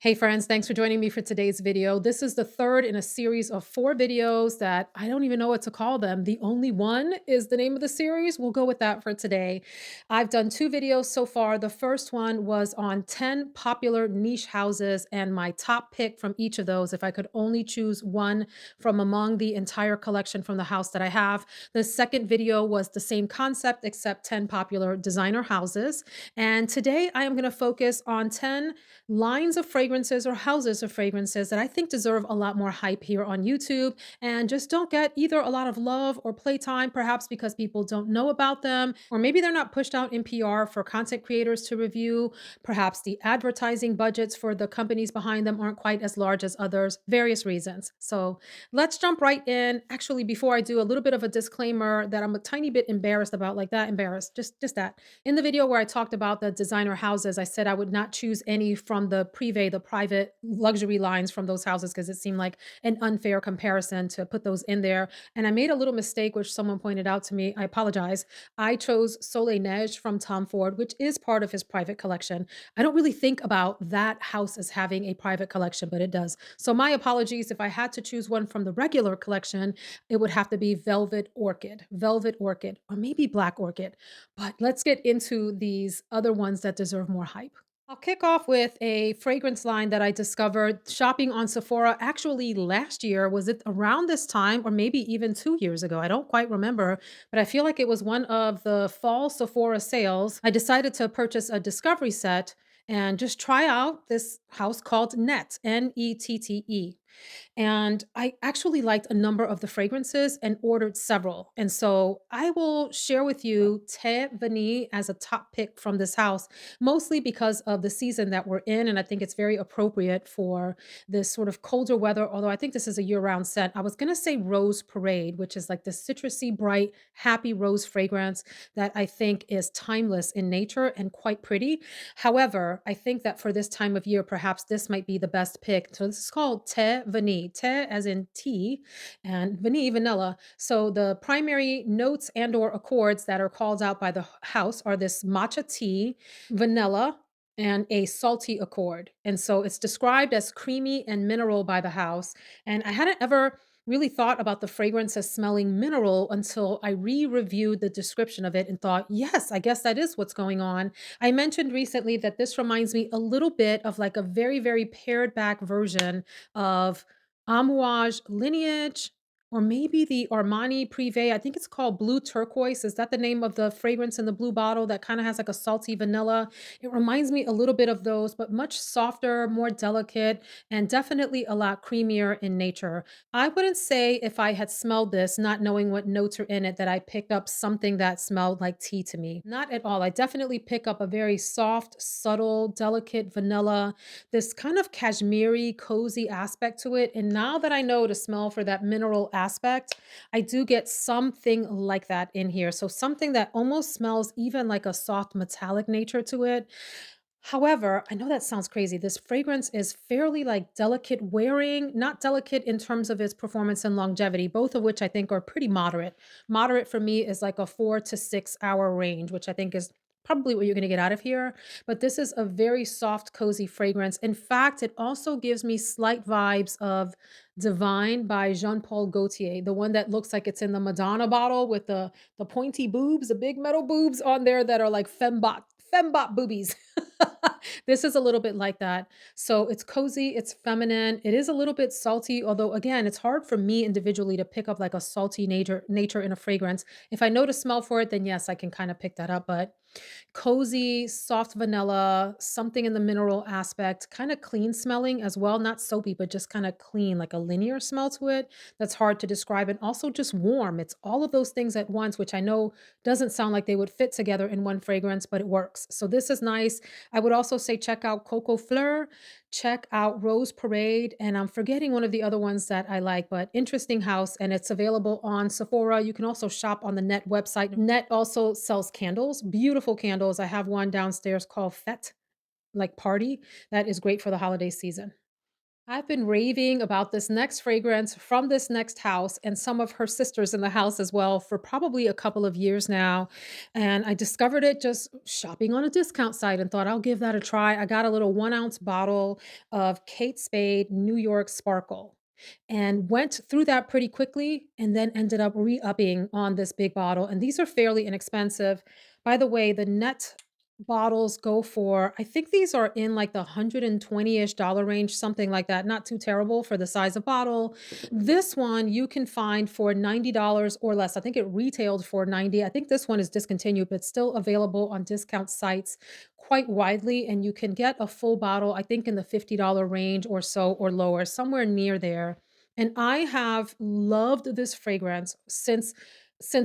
Hey friends, thanks for joining me for today's video. This is the third in a series of four videos that I don't even know what to call them. The only one is the name of the series. We'll go with that for today. I've done two videos so far. The first one was on 10 popular niche houses and my top pick from each of those, if I could only choose one from among the entire collection from the house that I have. The second video was the same concept except 10 popular designer houses. And today I am going to focus on 10 lines of fragrances or houses of fragrances that I think deserve a lot more hype here on YouTube and just don't get either a lot of love or playtime, perhaps because people don't know about them, or maybe they're not pushed out in PR for content creators to review. Perhaps the advertising budgets for the companies behind them aren't quite as large as others, various reasons. So let's jump right in. Actually, before I do, a little bit of a disclaimer that I'm a tiny bit embarrassed about, like that embarrassed, just that. In the video where I talked about the designer houses, I said I would not choose any from the privé, the private luxury lines from those houses because it seemed like an unfair comparison to put those in there. And I made a little mistake, which someone pointed out to me. I apologize. I chose Soleil Neige from Tom Ford, which is part of his private collection. I don't really think about that house as having a private collection, but it does. So my apologies. If I had to choose one from the regular collection, it would have to be Velvet Orchid, or maybe Black Orchid. But let's get into these other ones that deserve more hype. I'll kick off with a fragrance line that I discovered shopping on Sephora actually last year. Was it around this time or maybe even 2 years ago? I don't quite remember, but I feel like it was one of the fall Sephora sales. I decided to purchase a discovery set and just try out this house called Nette, Nette. And I actually liked a number of the fragrances and ordered several. And so I will share with you THÉ VANILLE as a top pick from this house, mostly because of the season that we're in. And I think it's very appropriate for this sort of colder weather, although I think this is a year round scent. I was going to say Rose Parade, which is like this citrusy, bright, happy rose fragrance that I think is timeless in nature and quite pretty. However, I think that for this time of year, perhaps this might be the best pick. So this is called Thé Vanille, Thé as in tea, and vanille, vanilla. So the primary notes and or accords that are called out by the house are this matcha tea, vanilla, and a salty accord. And so it's described as creamy and mineral by the house. And I hadn't ever really thought about the fragrance as smelling mineral until I re-reviewed the description of it and thought, yes, I guess that is what's going on. I mentioned recently that this reminds me a little bit of like a very, very pared back version of Amouage Lineage or maybe the Armani Privé. I think it's called Blue Turquoise. Is that the name of the fragrance in the blue bottle that kind of has like a salty vanilla? It reminds me a little bit of those, but much softer, more delicate, and definitely a lot creamier in nature. I wouldn't say if I had smelled this, not knowing what notes are in it, that I picked up something that smelled like tea to me. Not at all. I definitely pick up a very soft, subtle, delicate vanilla, this kind of cashmere, cozy aspect to it. And now that I know to smell for that mineral aspect, I do get something like that in here. So something that almost smells even like a soft metallic nature to it. However, I know that sounds crazy. This fragrance is fairly like delicate wearing, not delicate in terms of its performance and longevity, both of which I think are pretty moderate. Moderate for me is like a 4 to 6 hour range, which I think is probably what you're going to get out of here. But this is a very soft, cozy fragrance. In fact, it also gives me slight vibes of Divine by Jean Paul Gaultier, the one that looks like it's in the Madonna bottle with the pointy boobs, the big metal boobs on there that are like fembot boobies. This is a little bit like that. So it's cozy, it's feminine, it is a little bit salty, although again, it's hard for me individually to pick up like a salty nature in a fragrance. If I know to smell for it, then yes, I can kind of pick that up. But cozy, soft vanilla, something in the mineral aspect, kind of clean smelling as well, not soapy, but just kind of clean, like a linear smell to it. That's hard to describe. And also just warm. It's all of those things at once, which I know doesn't sound like they would fit together in one fragrance, but it works. So this is nice. I would also say check out Coco Fleur, check out Rose Parade, and I'm forgetting one of the other ones that I like, but interesting house, and it's available on Sephora. You can also shop on the Net website. Net also sells candles, beautiful candles. I have one downstairs called Fête, like party. That is great for the holiday season. I've been raving about this next fragrance from this next house and some of her sisters in the house as well for probably a couple of years now. And I discovered it just shopping on a discount site and thought I'll give that a try. I got a little 1 ounce bottle of Kate Spade New York Sparkle and went through that pretty quickly and then ended up re upping on this big bottle. And these are fairly inexpensive. By the way, the net bottles go for, I think these are in like the 120-ish dollar range, something like that. Not too terrible for the size of bottle. This one you can find for $90 or less. I think it retailed for 90. I think this one is discontinued, but still available on discount sites quite widely. And you can get a full bottle, I think in the $50 range or so or lower, somewhere near there. And I have loved this fragrance since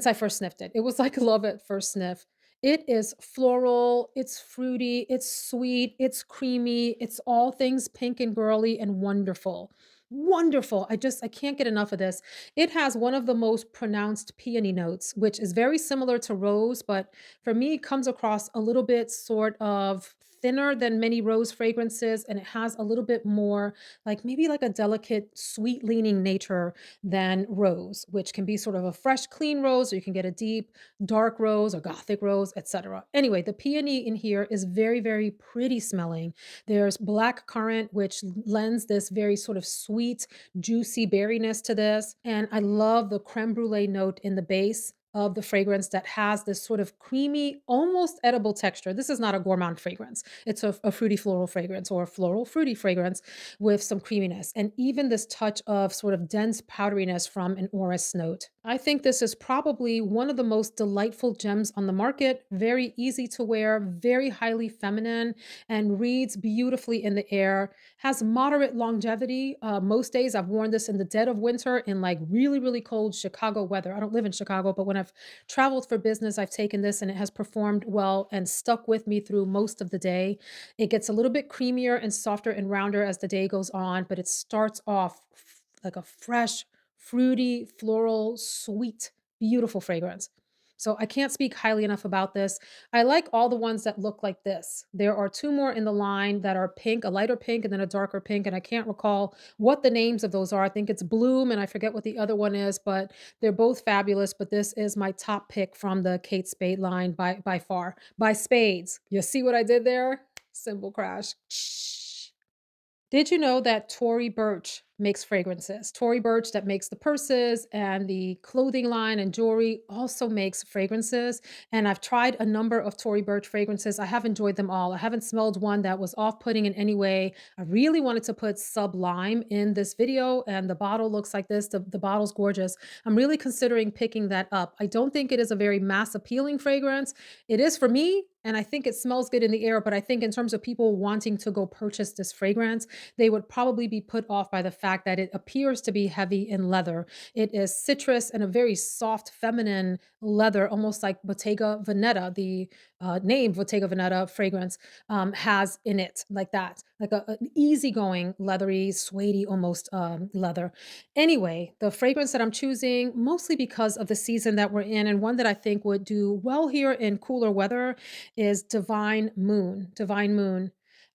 I first sniffed it. It was like love at first sniff. It is floral, it's fruity, it's sweet, it's creamy, it's all things pink and girly and wonderful. Wonderful. I can't get enough of this. It has one of the most pronounced peony notes, which is very similar to rose, but for me comes across a little bit sort of thinner than many rose fragrances, and it has a little bit more like maybe like a delicate sweet leaning nature than rose, which can be sort of a fresh clean rose, or you can get a deep dark rose or gothic rose, etc. Anyway, the peony in here is very, very pretty smelling. There's black currant, which lends this very sort of sweet, juicy berryness to this. And I love the creme brulee note in the base of the fragrance that has this sort of creamy, almost edible texture. This is not a gourmand fragrance. It's a fruity floral fragrance or a floral fruity fragrance with some creaminess and even this touch of sort of dense powderiness from an orris note. I think this is probably one of the most delightful gems on the market. Very easy to wear, very highly feminine, and reads beautifully in the air. Has moderate longevity. Most days I've worn this in the dead of winter in like really, really cold Chicago weather. I don't live in Chicago, but when I've traveled for business, I've taken this and it has performed well and stuck with me through most of the day. It gets a little bit creamier and softer and rounder as the day goes on, but it starts off like a fresh, fruity, floral, sweet, beautiful fragrance. So I can't speak highly enough about this. I like all the ones that look like this. There are two more in the line that are pink, a lighter pink and then a darker pink, and I can't recall what the names of those are. I think it's Bloom and I forget what the other one is, but they're both fabulous. But this is my top pick from the Kate Spade line by far. By Spades. You see what I did there? Symbol crash. Did you know that Tory Burch makes fragrances? Tory Burch that makes the purses and the clothing line and jewelry also makes fragrances. And I've tried a number of Tory Burch fragrances. I have enjoyed them all. I haven't smelled one that was off-putting in any way. I really wanted to put Sublime in this video, and the bottle looks like this. The bottle's gorgeous. I'm really considering picking that up. I don't think it is a very mass appealing fragrance. It is for me, and I think it smells good in the air, but I think in terms of people wanting to go purchase this fragrance, they would probably be put off by the fact that it appears to be heavy in leather. It is citrus and a very soft, feminine leather, almost like Bottega Veneta, the name Bottega Veneta fragrance has in it, like that, like an easygoing, leathery, suede almost leather. Anyway, the fragrance that I'm choosing, mostly because of the season that we're in, and one that I think would do well here in cooler weather, is Divine Moon. Divine Moon.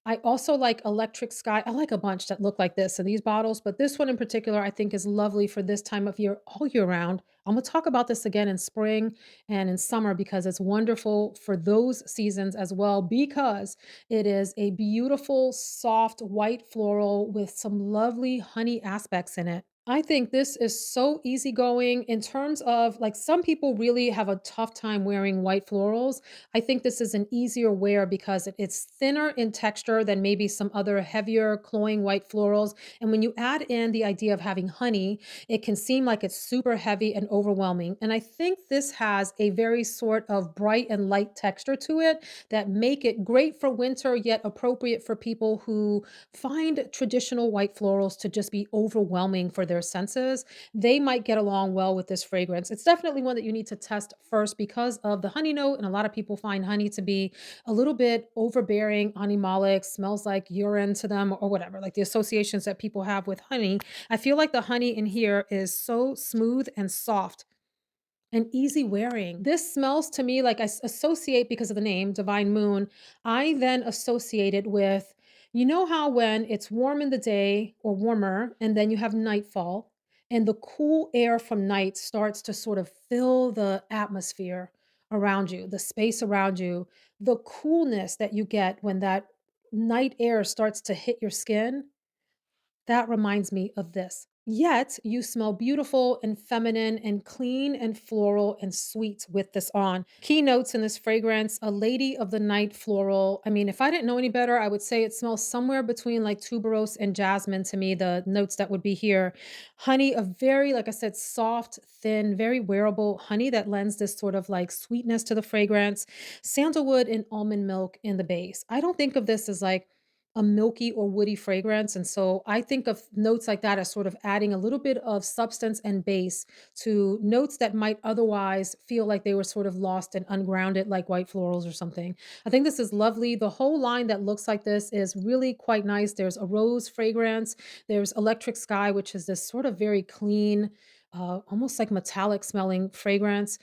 I also like Electric Sky. I like a bunch that look like this in these bottles, but this one in particular I think is lovely for this time of year all year round. I'm gonna talk about this again in spring and in summer because it's wonderful for those seasons as well because it is a beautiful, soft, white floral with some lovely honey aspects in it. I think this is so easygoing in terms of like some people really have a tough time wearing white florals. I think this is an easier wear because it's thinner in texture than maybe some other heavier, cloying white florals. And when you add in the idea of having honey, it can seem like it's super heavy and overwhelming. And I think this has a very sort of bright and light texture to it that make it great for winter, yet appropriate for people who find traditional white florals to just be overwhelming for their senses. They might get along well with this fragrance. It's definitely one that you need to test first because of the honey note, and a lot of people find honey to be a little bit overbearing, animalic, smells like urine to them or whatever, like the associations that people have with honey. I feel like the honey in here is so smooth and soft and easy wearing. This smells to me like I associate because of the name Divine Moon. I then associate it with You know how when it's warm in the day or warmer, and then you have nightfall, and the cool air from night starts to sort of fill the atmosphere around you, the space around you, the coolness that you get when that night air starts to hit your skin, that reminds me of this. Yet you smell beautiful and feminine and clean and floral and sweet with this on. Key notes in this fragrance, a lady of the night floral. I mean, if I didn't know any better, I would say it smells somewhere between like tuberose and jasmine to me, the notes that would be here. Honey, a very, like I said, soft, thin, very wearable honey that lends this sort of like sweetness to the fragrance. Sandalwood and almond milk in the base. I don't think of this as like a milky or woody fragrance. And so I think of notes like that as sort of adding a little bit of substance and base to notes that might otherwise feel like they were sort of lost and ungrounded, like white florals or something. I think this is lovely. The whole line that looks like this is really quite nice. There's a rose fragrance, there's Electric Sky, which is this sort of very clean, almost like metallic smelling fragrance.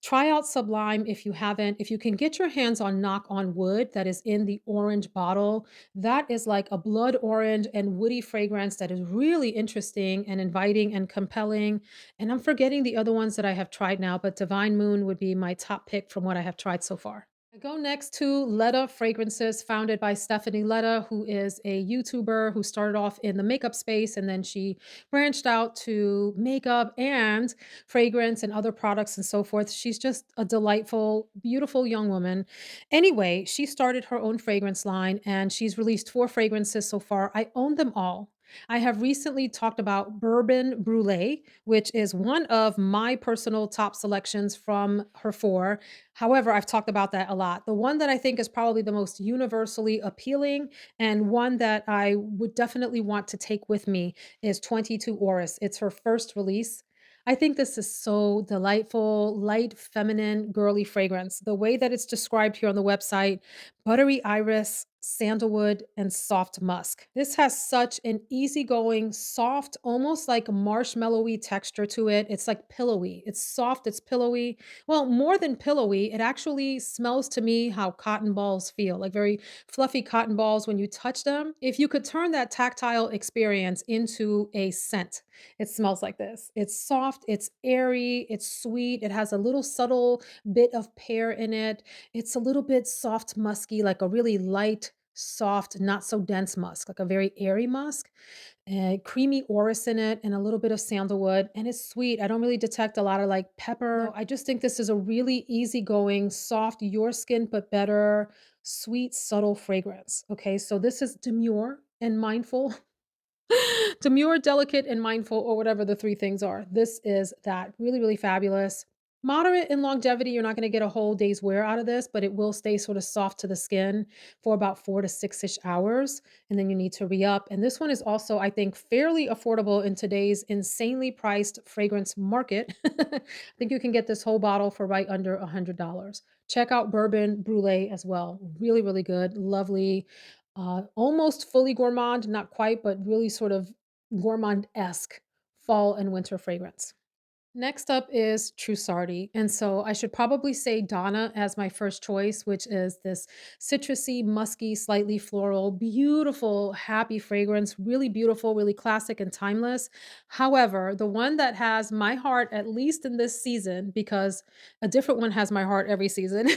Try out Sublime if you haven't. If you can get your hands on Knock on Wood that is in the orange bottle, that is like a blood orange and woody fragrance that is really interesting and inviting and compelling. And I'm forgetting the other ones that I have tried now, but Divine Moon would be my top pick from what I have tried so far. I go next to Ledda Fragrances, founded by Stephanie Ledda, who is a YouTuber who started off in the makeup space and then she branched out to makeup and fragrance and other products and so forth. She's just a delightful, beautiful young woman. Anyway, she started her own fragrance line and she's released 4 fragrances so far. I own them all. I have recently talked about Bourbon Brulee, which is one of my personal top selections from her 4. However, I've talked about that a lot. The one that I think is probably the most universally appealing and one that I would definitely want to take with me is 22 ORRIS. It's her first release. I think this is so delightful, light, feminine, girly fragrance. The way that it's described here on the website, buttery iris, sandalwood, and soft musk. This has such an easygoing, soft, almost like marshmallowy texture to it. It's like pillowy. It's soft, it's pillowy. Well, more than pillowy, it actually smells to me how cotton balls feel, like very fluffy cotton balls when you touch them. If you could turn that tactile experience into a scent, it smells like this. It's soft, it's airy, it's sweet, it has a little subtle bit of pear in it. It's a little bit soft musky, like a really light, soft, not so dense musk, like a very airy musk. Creamy orris in it and a little bit of sandalwood, and it's sweet. I don't really detect a lot of like pepper. No, I just think this is a really easygoing, soft, your skin but better, sweet, subtle fragrance. Okay, so this is demure and mindful. Demure, delicate, and mindful, or whatever the 3 things are. This is that. Really, really fabulous. Moderate in longevity, you're not gonna get a whole day's wear out of this, but it will stay sort of soft to the skin for about 4 to 6-ish hours, and then you need to re-up. And this one is also, I think, fairly affordable in today's insanely priced fragrance market. I think you can get this whole bottle for right under $100. Check out Bourbon Brulee as well. Really, really good, lovely, almost fully gourmand, not quite, but really sort of gourmand-esque fall and winter fragrance. Next up is Trussardi, and so I should probably say Donna as my first choice, which is this citrusy, musky, slightly floral, beautiful, happy fragrance, really beautiful, really classic and timeless. However, the one that has my heart, at least in this season, because a different one has my heart every season,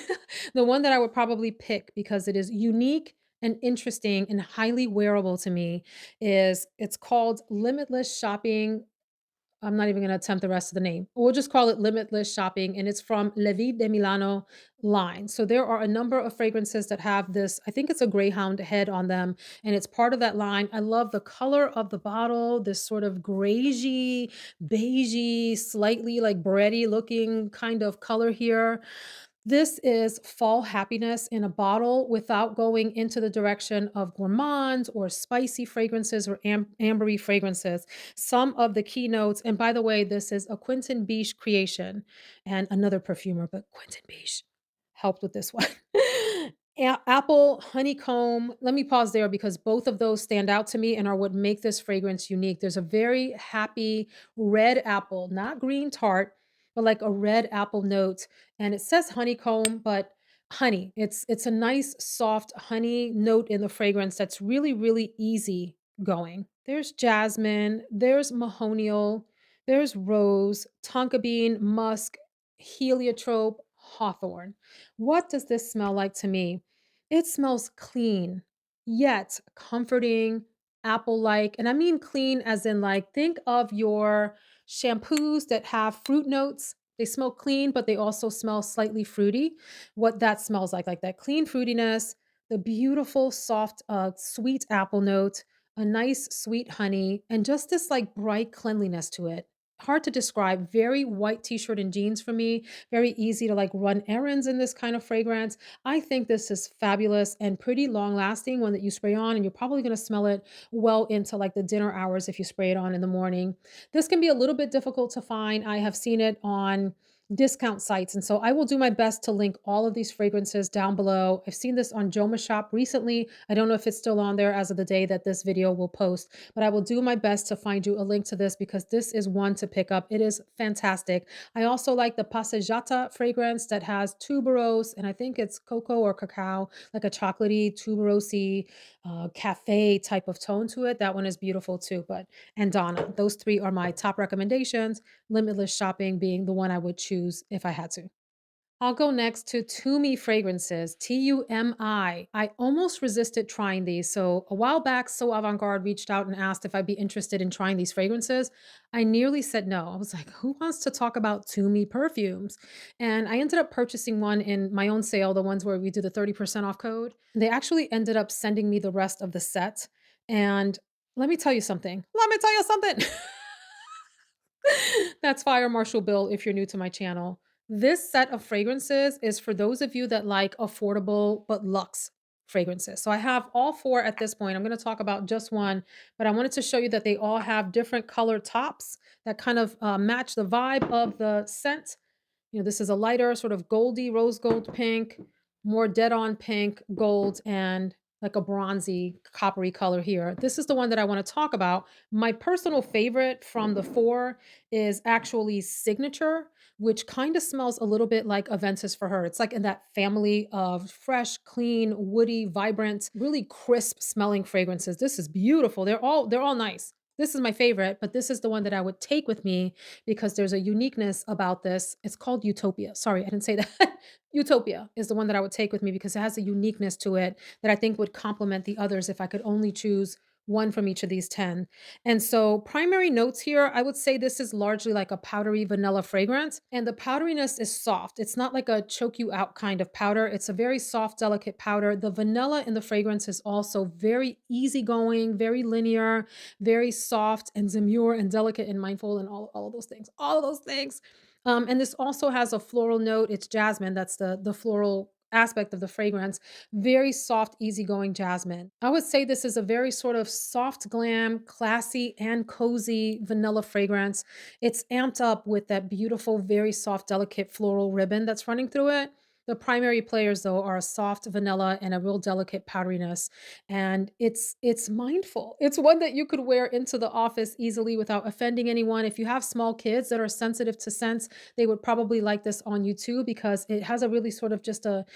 the one that I would probably pick because it is unique and interesting and highly wearable to me is it's called Limitless Shopping. I'm not even gonna attempt the rest of the name. We'll just call it Limitless Shopping, and it's from Le Vide de Milano line. So there are a number of fragrances that have this, I think it's a greyhound head on them, and it's part of that line. I love the color of the bottle, this sort of greigey, beigey, slightly like bready looking kind of color here. This is fall happiness in a bottle without going into the direction of gourmands or spicy fragrances or ambery fragrances. Some of the keynotes, and by the way, this is a Quentin Biche creation and another perfumer, but Quentin Biche helped with this one. Apple, honeycomb. Let me pause there because both of those stand out to me and are what make this fragrance unique. There's a very happy red apple, not green tart, but like a red apple note, and it says honeycomb, but Honey. It's a nice soft honey note in the fragrance that's really, really easy going. There's jasmine, there's mahonial, there's rose, tonka bean, musk, heliotrope, hawthorn. What does this smell like to me? It smells clean, yet comforting, apple-like, and I mean clean as in like think of your shampoos that have fruit notes. They smell clean, but they also smell slightly fruity. What that smells like that clean fruitiness, the beautiful, soft, sweet apple note, a nice sweet honey, and just this like bright cleanliness to it. Hard to describe. Very white t-shirt and jeans for me. Very easy to like run errands in this kind of fragrance. I think this is fabulous and pretty long lasting one that you spray on, and you're probably going to smell it well into like the dinner hours if you spray it on in the morning. This can be a little bit difficult to find. I have seen it on discount sites. And so I will do my best to link all of these fragrances down below. I've seen this on Joma Shop recently. I don't know if it's still on there as of the day that this video will post, but I will do my best to find you a link to this because this is one to pick up. It is fantastic. I also like the Passeggiata fragrance that has tuberose, and I think it's cocoa or cacao, like a chocolatey, tuberosy, cafe type of tone to it. That one is beautiful too. But and Donna, those three are my top recommendations. Limitless shopping being the one I would choose if I had to. I'll go next to Tumi fragrances, Tumi. I almost resisted trying these. So a while back, So Avant-Garde reached out and asked if I'd be interested in trying these fragrances. I nearly said no. I was like, who wants to talk about Tumi perfumes? And I ended up purchasing one in my own sale, the ones where we do the 30% off code. They actually ended up sending me the rest of the set. And let me tell you something. Let me tell you something. That's Fire Marshal Bill if you're new to my channel. This set of fragrances is for those of you that like affordable but luxe fragrances. So I have all four at this point. I'm going to talk about just one, but I wanted to show you that they all have different color tops that kind of match the vibe of the scent. This is a lighter sort of goldy rose gold pink, more dead on pink, gold, and like a bronzy coppery color here. This is the one that I want to talk about. My personal favorite from the four is actually Signature, which kind of smells a little bit like Aventus for her. It's like in that family of fresh, clean, woody, vibrant, really crisp smelling fragrances. This is beautiful. They're all nice. This is my favorite, but this is the one that I would take with me because there's a uniqueness about this. It's called Utopia. Sorry, I didn't say that. Utopia is the one that I would take with me because it has a uniqueness to it that I think would complement the others if I could only choose one from each of these 10. And so, primary notes here, I would say this is largely like a powdery vanilla fragrance. And the powderiness is soft. It's not like a choke you out kind of powder. It's a very soft, delicate powder. The vanilla in the fragrance is also very easygoing, very linear, very soft and demure and delicate and mindful and all of those things. All of those things. And this also has a floral note. It's jasmine. That's the floral aspect of the fragrance. Very soft, easygoing jasmine. I would say this is a very sort of soft glam, classy and cozy vanilla fragrance. It's amped up with that beautiful, very soft, delicate floral ribbon that's running through it. The primary players, though, are a soft vanilla and a real delicate powderiness, and it's mindful. It's one that you could wear into the office easily without offending anyone. If you have small kids that are sensitive to scents, they would probably like this on you too because it has a really sort of just a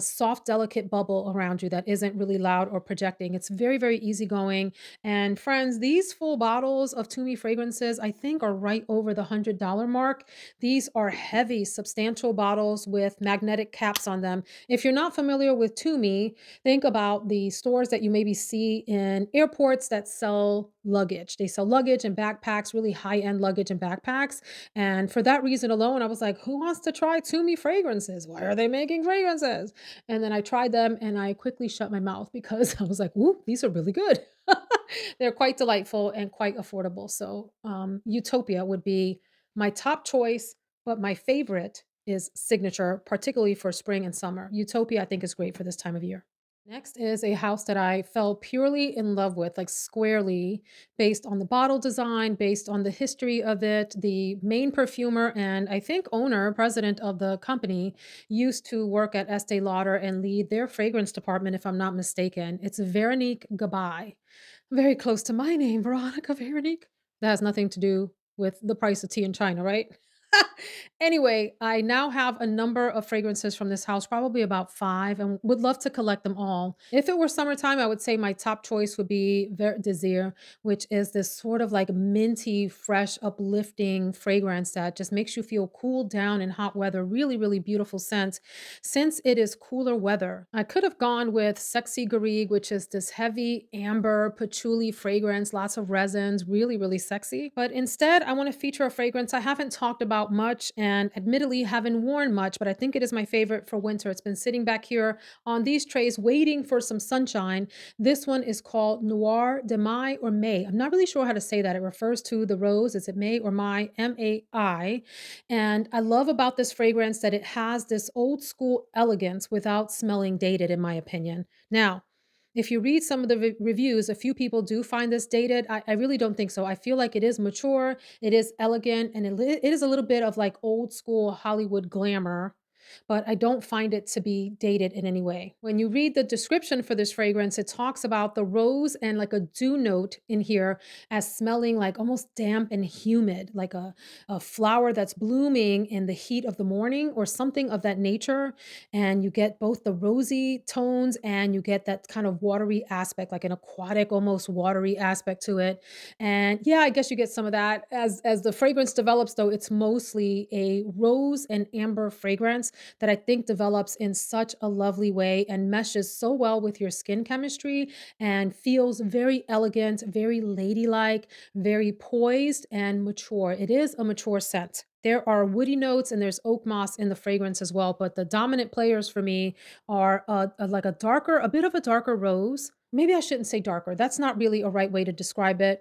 soft, delicate bubble around you that isn't really loud or projecting. It's very, very easygoing. And friends, these full bottles of Tumi fragrances, I think, are right over the $100 mark. These are heavy, substantial bottles with magnetic caps on them. If you're not familiar with Tumi, think about the stores that you maybe see in airports that sell luggage. They sell luggage and backpacks, really high-end luggage and backpacks. And for that reason alone, I was like, who wants to try Tumi fragrances? Why are they making fragrances? And then I tried them and I quickly shut my mouth because I was like, ooh, these are really good. They're quite delightful and quite affordable. So, Utopia would be my top choice, but my favorite is Signature, particularly for spring and summer. Utopia, I think, is great for this time of year. Next is a house that I fell purely in love with, like squarely, based on the bottle design, based on the history of it. The main perfumer and I think owner, president of the company, used to work at Estee Lauder and lead their fragrance department, if I'm not mistaken. It's Veronique Gabai. Very close to my name, Veronica Veronique. That has nothing to do with the price of tea in China, right? Anyway, I now have a number of fragrances from this house, probably about 5, and would love to collect them all. If it were summertime, I would say my top choice would be Vert Désir, which is this sort of like minty, fresh, uplifting fragrance that just makes you feel cooled down in hot weather. Really, really beautiful scent. Since it is cooler weather, I could have gone with Sexy Garrigue, which is this heavy amber patchouli fragrance, lots of resins, really, really sexy. But instead, I want to feature a fragrance I haven't talked about much and admittedly haven't worn much, but I think it is my favorite for winter. It's been sitting back here on these trays waiting for some sunshine. This one is called Noir de Mai or May. I'm not really sure how to say that. It refers to the rose. Is it May or Mai? MAI. And I love about this fragrance that it has this old school elegance without smelling dated, in my opinion. Now, if you read some of the reviews, a few people do find this dated. I really don't think so. I feel like it is mature, it is elegant, and it is a little bit of like old school Hollywood glamour, but I don't find it to be dated in any way. When you read the description for this fragrance, it talks about the rose and like a dew note in here as smelling like almost damp and humid, like a flower that's blooming in the heat of the morning or something of that nature. And you get both the rosy tones and you get that kind of watery aspect, like an aquatic, almost watery aspect to it. And yeah, I guess you get some of that. As the fragrance develops, though, it's mostly a rose and amber fragrance that I think develops in such a lovely way and meshes so well with your skin chemistry and feels very elegant, very ladylike, very poised and mature. It is a mature scent. There are woody notes and there's oak moss in the fragrance as well, but the dominant players for me are like a darker, a bit of a darker rose. Maybe I shouldn't say darker. That's not really a right way to describe it.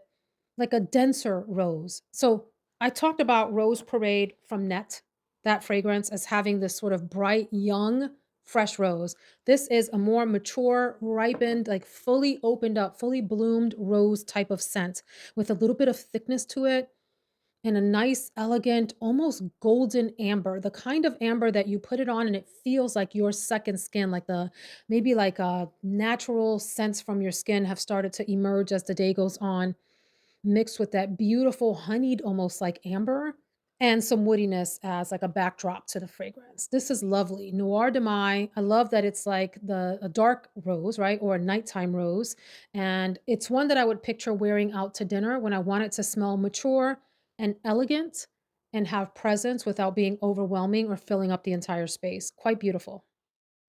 Like a denser rose. So I talked about Rose Parade from Nette, that fragrance, as having this sort of bright, young, fresh rose. This is a more mature, ripened, like fully opened up, fully bloomed rose type of scent with a little bit of thickness to it and a nice, elegant, almost golden amber, the kind of amber that you put it on and it feels like your second skin, like the maybe like natural scents from your skin have started to emerge as the day goes on, mixed with that beautiful honeyed, almost like amber, and some woodiness as like a backdrop to the fragrance. This is lovely. Noir de Mai. I love that it's like a dark rose, right? Or a nighttime rose. And it's one that I would picture wearing out to dinner when I want it to smell mature and elegant and have presence without being overwhelming or filling up the entire space. Quite beautiful.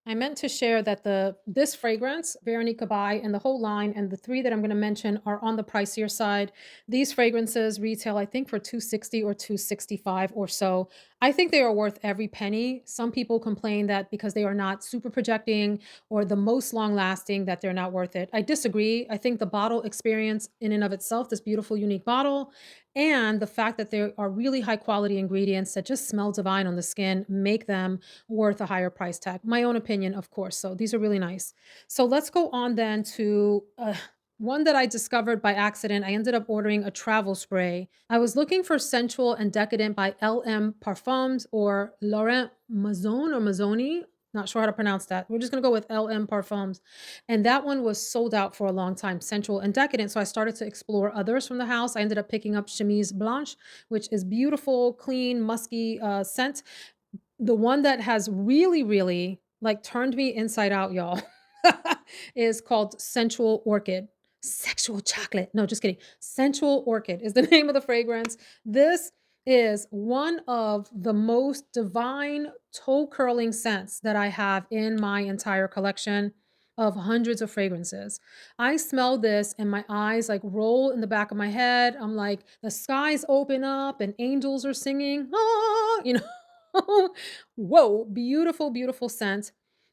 I meant to share that this fragrance, Veronique Gabai, and the whole line, and the 3 that I'm gonna mention are on the pricier side. These fragrances retail, I think, for 260 or 265 or so. I think they are worth every penny. Some people complain that because they are not super projecting or the most long-lasting, that they're not worth it. I disagree. I think the bottle experience in and of itself, this beautiful, unique bottle, and the fact that there are really high quality ingredients that just smell divine on the skin, make them worth a higher price tag. My own opinion, of course. So these are really nice. So let's go on then to one that I discovered by accident. I ended up ordering a travel spray. I was looking for Sensual and Decadent by LM Parfums or Laurent Mazzone or Mazzoni. Not sure how to pronounce that. We're just going to go with LM Parfums. And that one was sold out for a long time, Sensual and Decadent. So I started to explore others from the house. I ended up picking up Chemise Blanche, which is beautiful, clean, musky scent. The one that has really, really, like, turned me inside out, y'all, is called Sensual Orchid. Sexual chocolate. No, just kidding. Sensual Orchid is the name of the fragrance. This is one of the most divine toe curling scents that I have in my entire collection of hundreds of fragrances. I smell this and my eyes like roll in the back of my head. I'm like, the skies open up and angels are singing. Ah, Whoa, beautiful, beautiful scent.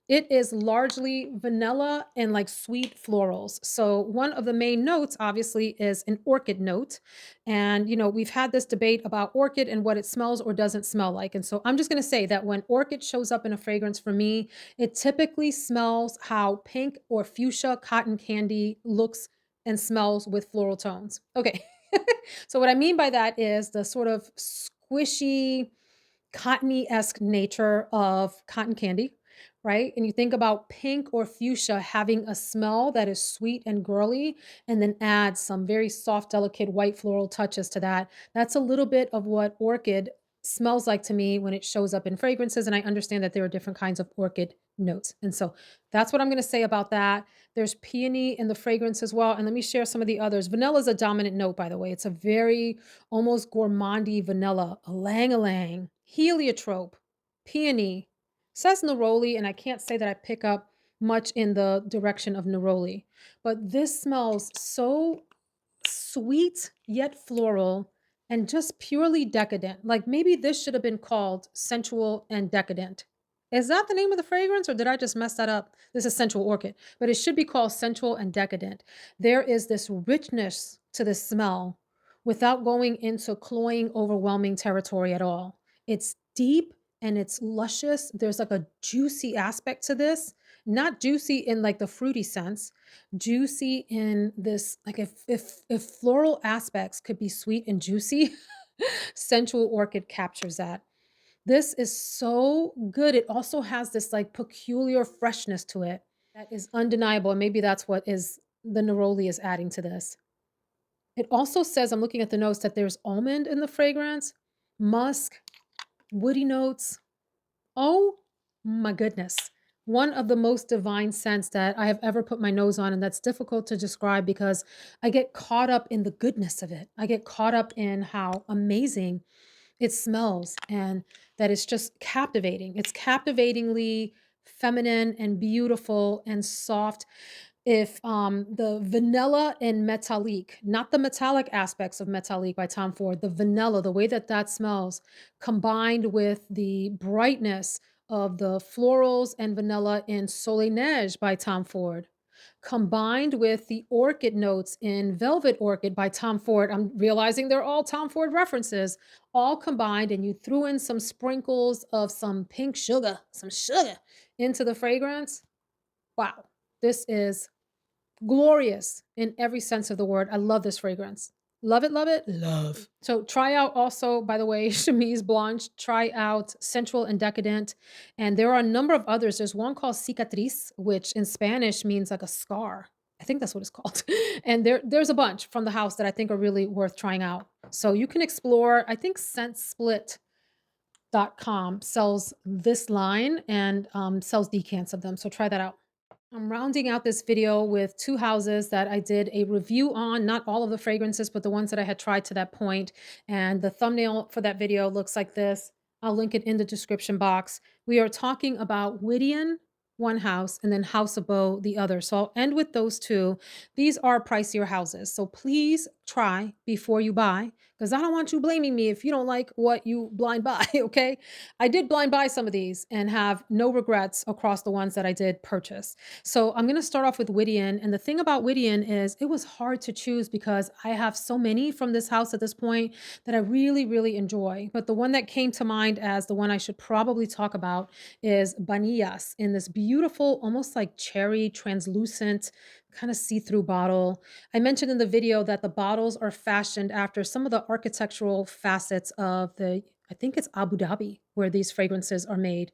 It is largely vanilla and like sweet florals. So, one of the main notes, obviously, is an orchid note. And, we've had this debate about orchid and what it smells or doesn't smell like. And so, I'm just going to say that when orchid shows up in a fragrance for me, it typically smells how pink or fuchsia cotton candy looks and smells with floral tones. Okay. So, what I mean by that is the sort of squishy, cottony-esque nature of cotton candy, right? And you think about pink or fuchsia having a smell that is sweet and girly, and then add some very soft, delicate white floral touches to that. That's a little bit of what orchid smells like to me when it shows up in fragrances, and I understand that there are different kinds of orchid notes. And so that's what I'm going to say about that. There's peony in the fragrance as well. And let me share some of the others. Vanilla is a dominant note, by the way. It's a very almost gourmandy vanilla, ylang ylang, heliotrope, peony, says neroli, and I can't say that I pick up much in the direction of neroli, but this smells so sweet yet floral and just purely decadent. Like maybe this should have been called sensual and decadent. Is that the name of the fragrance or did I just mess that up? This is sensual orchid, but it should be called sensual and decadent. There is this richness to the smell without going into cloying, overwhelming territory at all. It's deep and it's luscious. There's like a juicy aspect to this, not juicy in like the fruity sense, juicy in this like if floral aspects could be sweet and juicy, sensual orchid captures that. This is so good. It also has this like peculiar freshness to it that is undeniable, and maybe that's what is the neroli is adding to this. It also says, I'm looking at the notes, that there's almond in the fragrance, musk, woody notes. Oh my goodness. One of the most divine scents that I have ever put my nose on, and that's difficult to describe because I get caught up in the goodness of it. I get caught up in how amazing it smells and that it's just captivating. It's captivatingly feminine and beautiful and soft. If the vanilla and metallique, not the metallic aspects of metallique by Tom Ford, the vanilla, the way that that smells, combined with the brightness of the florals and vanilla in Soleil Neige by Tom Ford, combined with the orchid notes in Velvet Orchid by Tom Ford. I'm realizing they're all Tom Ford references, all combined, and you threw in some sprinkles of some pink sugar, some sugar into the fragrance. Wow, this is glorious in every sense of the word. I love this fragrance. Love it, love it, love. So try out also, by the way, Chemise Blanche. Try out Sensual and Decadent. And there are a number of others. There's one called Cicatriz, which in Spanish means like a scar. I think that's what it's called. And there's a bunch from the house that I think are really worth trying out. So you can explore. I think ScentSplit.com sells this line and sells decants of them. So try that out. I'm rounding out this video with two houses that I did a review on, not all of the fragrances, but the ones that I had tried to that point. And the thumbnail for that video looks like this. I'll link it in the description box. We are talking about Widian, one house, and then House of Bō, the other. So I'll end with those two. These are pricier houses. So please try before you buy, because I don't want you blaming me if you don't like what you blind buy, okay? I did blind buy some of these and have no regrets across the ones that I did purchase. So I'm going to start off with Widian. And the thing about Widian is it was hard to choose because I have so many from this house at this point that I really, really enjoy. But the one that came to mind as the one I should probably talk about is Baniyas in this beautiful, almost like cherry translucent kind of see-through bottle. I mentioned in the video that the bottles are fashioned after some of the architectural facets of I think it's Abu Dhabi, where these fragrances are made.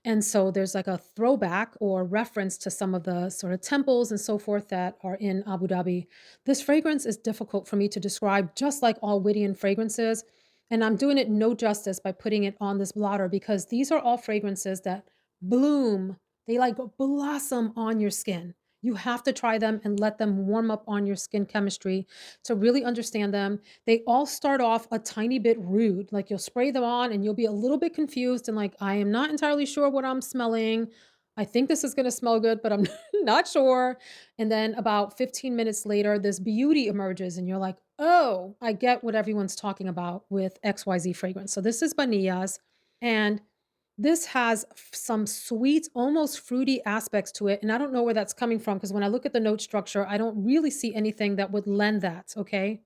And so there's like a throwback or reference to some of the sort of temples and so forth that are in Abu Dhabi. This fragrance is difficult for me to describe, just like all Widian fragrances. And I'm doing it no justice by putting it on this blotter because these are all fragrances that bloom. They like blossom on your skin. You have to try them and let them warm up on your skin chemistry to really understand them. They all start off a tiny bit rude. Like you'll spray them on and you'll be a little bit confused and like, I am not entirely sure what I'm smelling. I think this is going to smell good, but I'm not sure. And then about 15 minutes later, this beauty emerges and you're like, oh, I get what everyone's talking about with XYZ fragrance. So this is Baniyas. And this has some sweet, almost fruity aspects to it. And I don't know where that's coming from because when I look at the note structure, I don't really see anything that would lend that. Okay.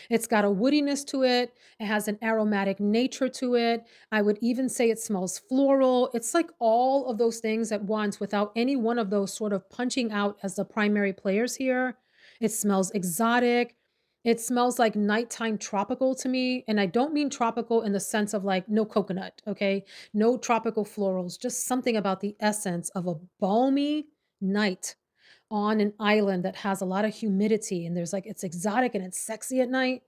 It's got a woodiness to it. It has an aromatic nature to it. I would even say it smells floral. It's like all of those things at once without any one of those sort of punching out as the primary players here. It smells exotic. It smells like nighttime tropical to me. And I don't mean tropical in the sense of like no coconut, okay? No tropical florals, just something about the essence of a balmy night on an island that has a lot of humidity and there's like it's exotic and it's sexy at night.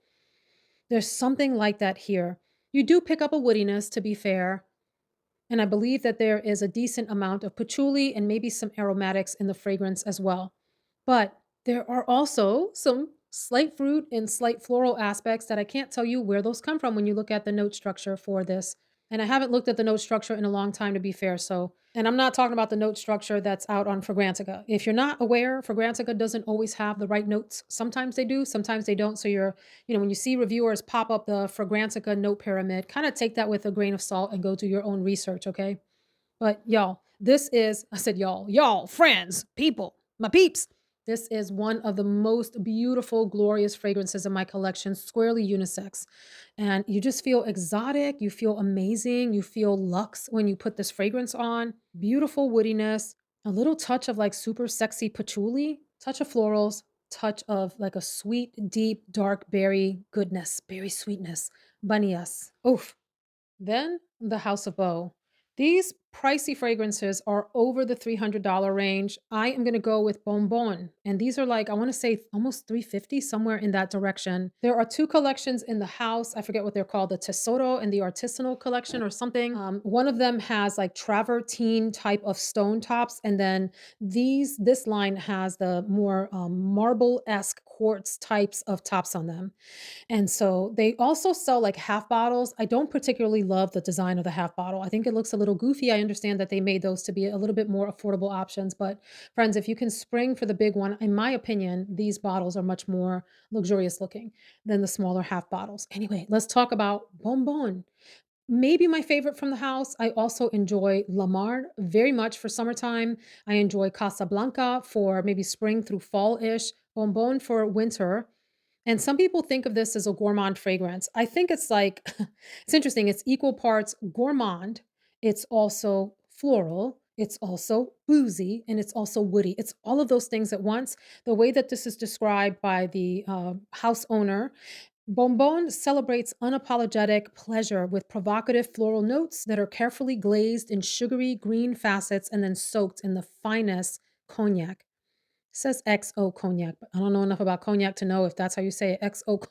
There's something like that here. You do pick up a woodiness, to be fair, and I believe that there is a decent amount of patchouli and maybe some aromatics in the fragrance as well. But there are also some slight fruit and slight floral aspects that I can't tell you where those come from when you look at the note structure for this. And I haven't looked at the note structure in a long time, to be fair. So, and I'm not talking about the note structure that's out on Fragrantica. If you're not aware, Fragrantica doesn't always have the right notes. Sometimes they do, sometimes they don't. So when you see reviewers pop up the Fragrantica note pyramid, kind of take that with a grain of salt and go do your own research, okay? But y'all, this is I said y'all, friends, people, my peeps. This is one of the most beautiful, glorious fragrances in my collection, squarely unisex. And you just feel exotic, you feel amazing, you feel luxe when you put this fragrance on. Beautiful woodiness, a little touch of like super sexy patchouli, touch of florals, touch of like a sweet, deep, dark berry goodness, berry sweetness. Baniyas. Oof. Then the House of Bō. These pricey fragrances are over the $300 range. I am going to go with Bonbon. And these are like, I want to say almost 350, somewhere in that direction. There are two collections in the house. I forget what they're called, the Tesoro and the Artisanal collection or something. One of them has like travertine type of stone tops. And then this line has the more marble-esque quartz types of tops on them. And so they also sell like half bottles. I don't particularly love the design of the half bottle. I think it looks a little goofy. I understand that they made those to be a little bit more affordable options, but friends, if you can spring for the big one, in my opinion, these bottles are much more luxurious looking than the smaller half bottles. Anyway, let's talk about Bonbon. Maybe my favorite from the house. I also enjoy Lamar very much for summertime. I enjoy Casablanca for maybe spring through fall-ish, Bonbon for winter. And some people think of this as a gourmand fragrance. I think it's like it's interesting. It's equal parts gourmand, it's also floral, it's also boozy, and it's also woody. It's all of those things at once. The way that this is described by the house owner, Bonbon celebrates unapologetic pleasure with provocative floral notes that are carefully glazed in sugary green facets and then soaked in the finest cognac. Says XO cognac, but I don't know enough about cognac to know if that's how you say it, XO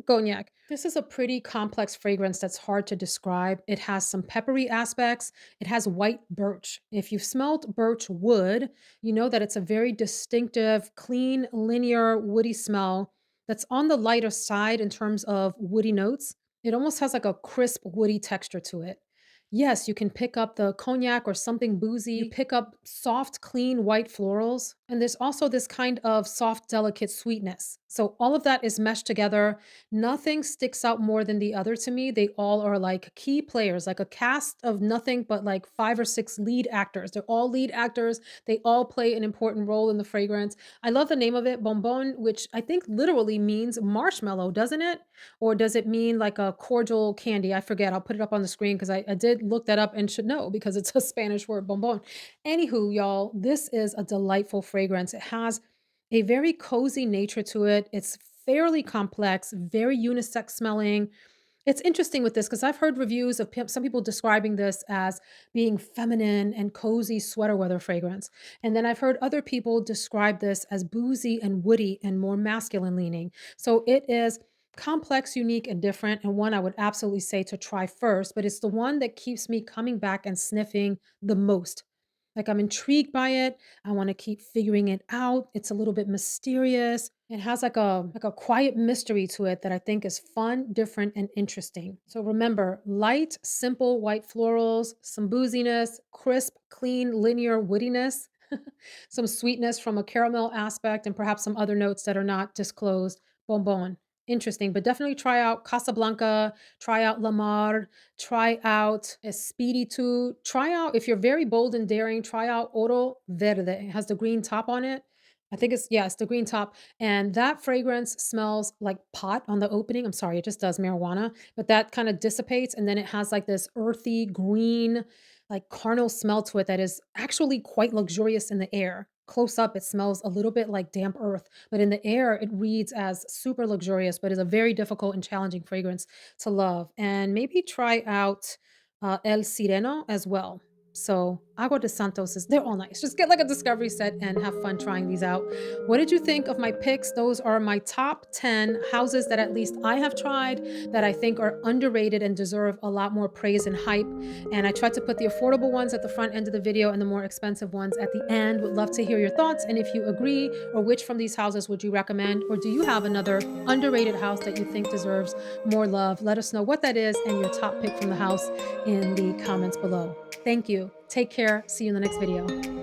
cognac. This is a pretty complex fragrance that's hard to describe. It has some peppery aspects. It has white birch. If you've smelled birch wood, you know that it's a very distinctive, clean, linear, woody smell that's on the lighter side in terms of woody notes. It almost has like a crisp, woody texture to it. Yes, you can pick up the cognac or something boozy. You pick up soft, clean white florals. And there's also this kind of soft, delicate sweetness. So all of that is meshed together. Nothing sticks out more than the other to me. They all are like key players, like a cast of nothing but like five or six lead actors. They're all lead actors. They all play an important role in the fragrance. I love the name of it, Bonbon, which I think literally means marshmallow, doesn't it? Or does it mean like a cordial candy? I forget. I'll put it up on the screen because I did look that up and should know because it's a Spanish word, bonbon. Anywho, y'all, this is a delightful fragrance. It has a very cozy nature to it. It's fairly complex, very unisex smelling. It's interesting with this because I've heard reviews of some people describing this as being feminine and cozy sweater weather fragrance. And then I've heard other people describe this as boozy and woody and more masculine leaning. So it is complex, unique, and different, and one I would absolutely say to try first, but it's the one that keeps me coming back and sniffing the most. Like I'm intrigued by it. I want to keep figuring it out. It's a little bit mysterious. It has like a quiet mystery to it that I think is fun, different, and interesting. So remember, light, simple white florals, some booziness, crisp, clean, linear woodiness, some sweetness from a caramel aspect, and perhaps some other notes that are not disclosed. Bonbon. Interesting, but definitely try out Casablanca, try out Lamar, try out Espiritu, try out, if you're very bold and daring, try out Oro Verde. It has the green top on it. I think it's, yeah, it's the green top. And that fragrance smells like pot on the opening. I'm sorry, it just does marijuana, but that kind of dissipates. And then it has like this earthy green, like carnal smell to it that is actually quite luxurious in the air. Close up, it smells a little bit like damp earth, but in the air, it reads as super luxurious, but is a very difficult and challenging fragrance to love. And maybe try out El Sireno as well. So Agua de Santos they're all nice. Just get like a discovery set and have fun trying these out. What did you think of my picks? Those are my top 10 houses that at least I have tried that I think are underrated and deserve a lot more praise and hype. And I tried to put the affordable ones at the front end of the video and the more expensive ones at the end. Would love to hear your thoughts and if you agree, or which from these houses would you recommend, or do you have another underrated house that you think deserves more love? Let us know what that is and your top pick from the house in the comments below. Thank you. Take care. See you in the next video.